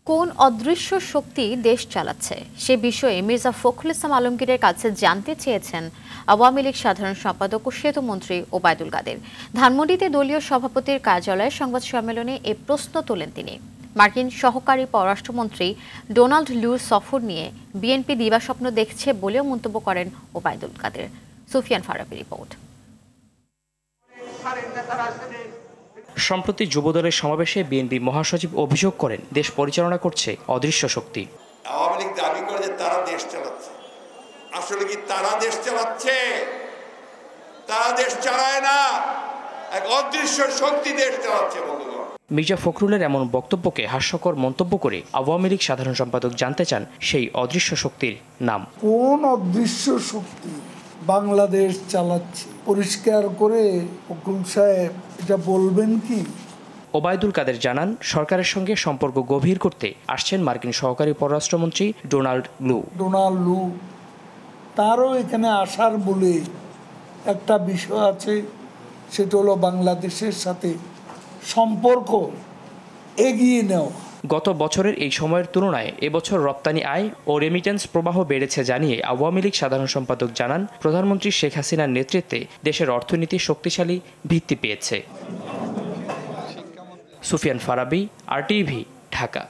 কোন অদৃশ্য শক্তি দেশ চালাচ্ছে সে বিষয়ে মির্জা ফখরুল ইসলাম আলমগীরের কাছে জানতে চেয়েছেন আওয়ামী লীগ সাধারণ সম্পাদক ও সেতুমন্ত্রী ওবায়দুল কাদের। ধানমন্ডিতে দলীয় সভাপতির কার্যালয়ে সংবাদ সম্মেলনে এ প্রশ্ন তোলেন তিনি। মার্কিন সহকারী পররাষ্ট্রমন্ত্রী ডোনাল্ড লুর সফর নিয়ে বিএনপি দিবাস্বপ্ন দেখছে বলেও মন্তব্য করেন ওবায়দুল কাদের। সুফিয়ান ফারাবি রিপোর্ট। সম্প্রতি যুবদলের সমাবেশে বিএনপি মহাসচিব অভিযোগ করেন দেশ পরিচালনা করছে অদৃশ্য শক্তি। আওয়ামী লীগ দাবি করে যে তারা দেশ চালাচ্ছে, আসলে কি তারা দেশ চালাচ্ছে? তারা দেশ চালায় না, এক অদৃশ্য শক্তি দেশ চালাচ্ছে। বন্ধুগণ, মির্জা ফখরুলের এমন বক্তব্যকে হাস্যকর মন্তব্য করে আওয়ামী লীগ সাধারণ সম্পাদক জানতে চান সেই অদৃশ্য শক্তির নাম। কোন অদৃশ্য শক্তি বাংলাদেশ চালাচ্ছে পরিষ্কার করে ফখরুল সাহেব এটা বলবেন কি? ওবায়দুল কাদের জানান, সরকারের সঙ্গে সম্পর্ক গভীর করতে আসছেন মার্কিন সহকারী পররাষ্ট্রমন্ত্রী ডোনাল্ড লু। তারও এখানে আসার বলে একটা বিষয় আছে, সেটা হলো বাংলাদেশের সাথে সম্পর্ক এগিয়ে নেওয়া। গত বছরের এই সময়ের তুলনায় এবছর রপ্তানি আয় ও রেমিটেন্স প্রবাহ বেড়েছে জানিয়ে আওয়ামী লীগ সাধারণ সম্পাদক জানান, প্রধানমন্ত্রী শেখ হাসিনার নেতৃত্বে দেশের অর্থনীতি শক্তিশালী ভিত্তি পেয়েছে। সুফিয়ান ফারাবি, RTV, ঢাকা।